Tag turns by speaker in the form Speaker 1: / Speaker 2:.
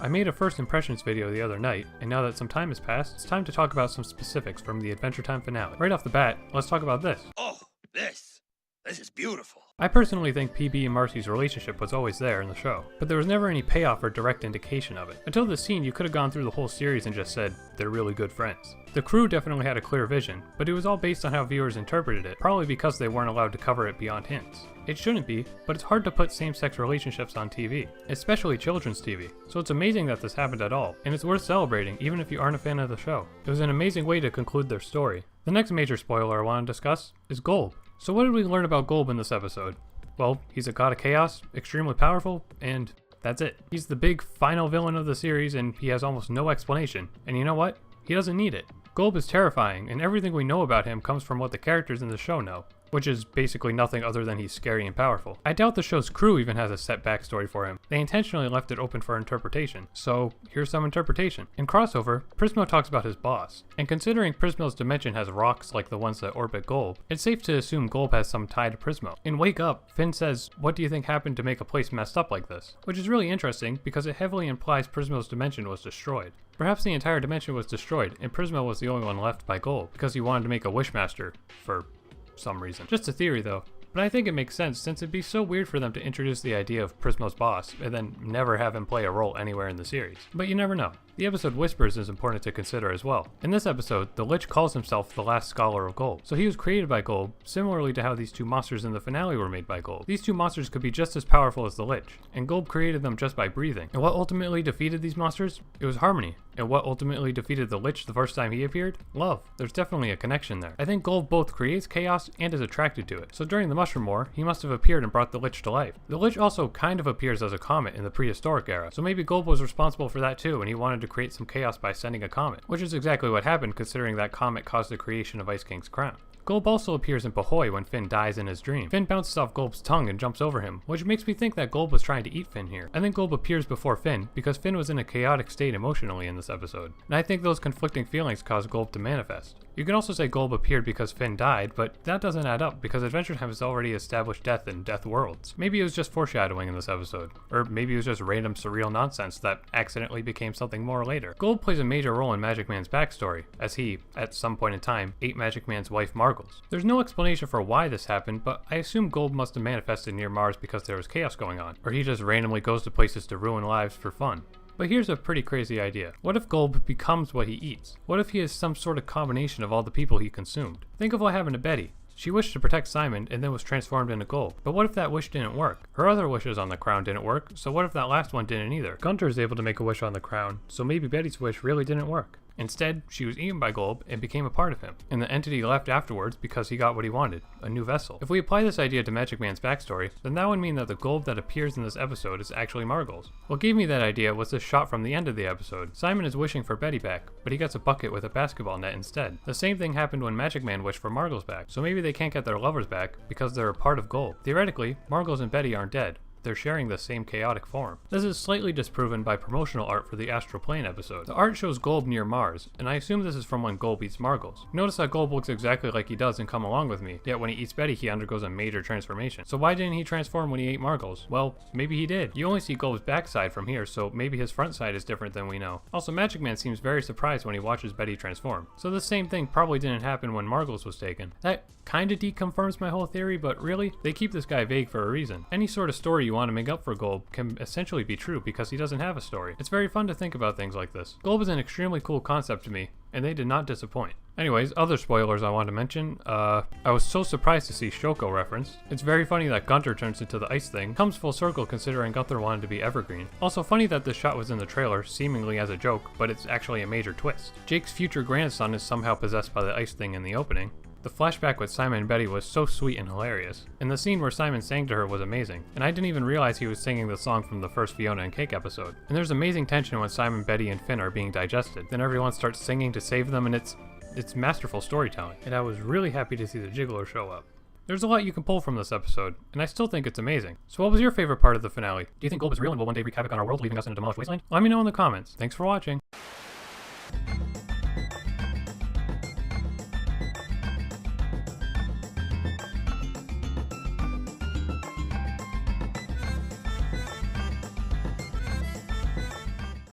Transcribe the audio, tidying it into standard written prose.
Speaker 1: I made a first impressions video the other night, and now that some time has passed, it's time to talk about some specifics from the Adventure Time finale. Right off the bat, let's talk about this.
Speaker 2: Oh, this is beautiful.
Speaker 1: I personally think PB and Marcy's relationship was always there in the show, but there was never any payoff or direct indication of it. Until this scene, you could have gone through the whole series and just said, they're really good friends. The crew definitely had a clear vision, but it was all based on how viewers interpreted it, probably because they weren't allowed to cover it beyond hints. It shouldn't be, but it's hard to put same-sex relationships on TV, especially children's TV, so it's amazing that this happened at all, and it's worth celebrating even if you aren't a fan of the show. It was an amazing way to conclude their story. The next major spoiler I want to discuss is GOLB. So what did we learn about GOLB in this episode? Well, he's a god of chaos, extremely powerful, and that's it. He's the big final villain of the series and he has almost no explanation, and you know what? He doesn't need it. GOLB is terrifying, and everything we know about him comes from what the characters in the show know, which is basically nothing other than he's scary and powerful. I doubt the show's crew even has a set backstory for him. They intentionally left it open for interpretation, so here's some interpretation. In Crossover, Prismo talks about his boss, and considering Prismo's dimension has rocks like the ones that orbit GOLB, it's safe to assume GOLB has some tie to Prismo. In Wake Up, Finn says, "What do you think happened to make a place messed up like this?" Which is really interesting because it heavily implies Prismo's dimension was destroyed. Perhaps the entire dimension was destroyed, and Prismo was the only one left by GOLB, because he wanted to make a Wishmaster for some reason. Just a theory though, but I think it makes sense since it'd be so weird for them to introduce the idea of Prismo's boss and then never have him play a role anywhere in the series. But you never know. The episode Whispers is important to consider as well. In this episode, the Lich calls himself the last scholar of GOLB, so he was created by GOLB, similarly to how these two monsters in the finale were made by GOLB. These two monsters could be just as powerful as the Lich, and GOLB created them just by breathing. And what ultimately defeated these monsters? It was harmony. And what ultimately defeated the Lich the first time he appeared? Love. There's definitely a connection there. I think GOLB both creates chaos and is attracted to it, so during the Mushroom War, he must have appeared and brought the Lich to life. The Lich also kind of appears as a comet in the prehistoric era, so maybe GOLB was responsible for that too and he wanted to create some chaos by sending a comet, which is exactly what happened considering that comet caused the creation of Ice King's crown. GOLB also appears in Pahoy when Finn dies in his dream. Finn bounces off GOLB's tongue and jumps over him, which makes me think that GOLB was trying to eat Finn here. I think GOLB appears before Finn because Finn was in a chaotic state emotionally in this episode, and I think those conflicting feelings caused GOLB to manifest. You can also say GOLB appeared because Finn died, but that doesn't add up because Adventure Time has already established death in Death Worlds. Maybe it was just foreshadowing in this episode, or maybe it was just random surreal nonsense that accidentally became something more later. GOLB plays a major role in Magic Man's backstory, as he, at some point in time, ate Magic Man's wife Margles. There's no explanation for why this happened, but I assume GOLB must have manifested near Mars because there was chaos going on, or he just randomly goes to places to ruin lives for fun. But here's a pretty crazy idea. What if GOLB becomes what he eats? What if he is some sort of combination of all the people he consumed? Think of what happened to Betty. She wished to protect Simon and then was transformed into GOLB. But what if that wish didn't work? Her other wishes on the crown didn't work, so what if that last one didn't either? Gunter is able to make a wish on the crown, so maybe Betty's wish really didn't work. Instead, she was eaten by GOLB and became a part of him, and the entity left afterwards because he got what he wanted, a new vessel. If we apply this idea to Magic Man's backstory, then that would mean that the GOLB that appears in this episode is actually Margles. What gave me that idea was this shot from the end of the episode. Simon is wishing for Betty back, but he gets a bucket with a basketball net instead. The same thing happened when Magic Man wished for Margles back, so maybe they can't get their lovers back because they're a part of GOLB. Theoretically, Margles and Betty aren't dead. They're sharing the same chaotic form. This is slightly disproven by promotional art for the Astral Plane episode. The art shows GOLB near Mars, and I assume this is from when GOLB eats Margles. Notice that GOLB looks exactly like he does in Come Along With Me, yet when he eats Betty he undergoes a major transformation. So why didn't he transform when he ate Margles? Well, maybe he did. You only see GOLB's backside from here, so maybe his front side is different than we know. Also, Magic Man seems very surprised when he watches Betty transform. So the same thing probably didn't happen when Margles was taken. That kinda deconfirms my whole theory, but really, they keep this guy vague for a reason. Any sort of story you want to make up for GOLB can essentially be true because he doesn't have a story. It's very fun to think about things like this. GOLB is an extremely cool concept to me, and they did not disappoint. Anyways, other spoilers I want to mention. I was so surprised to see Shoko referenced. It's very funny that Gunter turns into the ice thing. Comes full circle considering Gunter wanted to be evergreen. Also funny that this shot was in the trailer, seemingly as a joke, but it's actually a major twist. Jake's future grandson is somehow possessed by the ice thing in the opening. The flashback with Simon and Betty was so sweet and hilarious, and the scene where Simon sang to her was amazing, and I didn't even realize he was singing the song from the first Fiona and Cake episode. And there's amazing tension when Simon, Betty, and Finn are being digested. Then everyone starts singing to save them, and it's masterful storytelling, and I was really happy to see the Jiggler show up. There's a lot you can pull from this episode, and I still think it's amazing. So what was your favorite part of the finale? Do you think GOLB is real and will one day wreak havoc on our world, leaving us in a demolished wasteland? Let me know in the comments. Thanks for watching.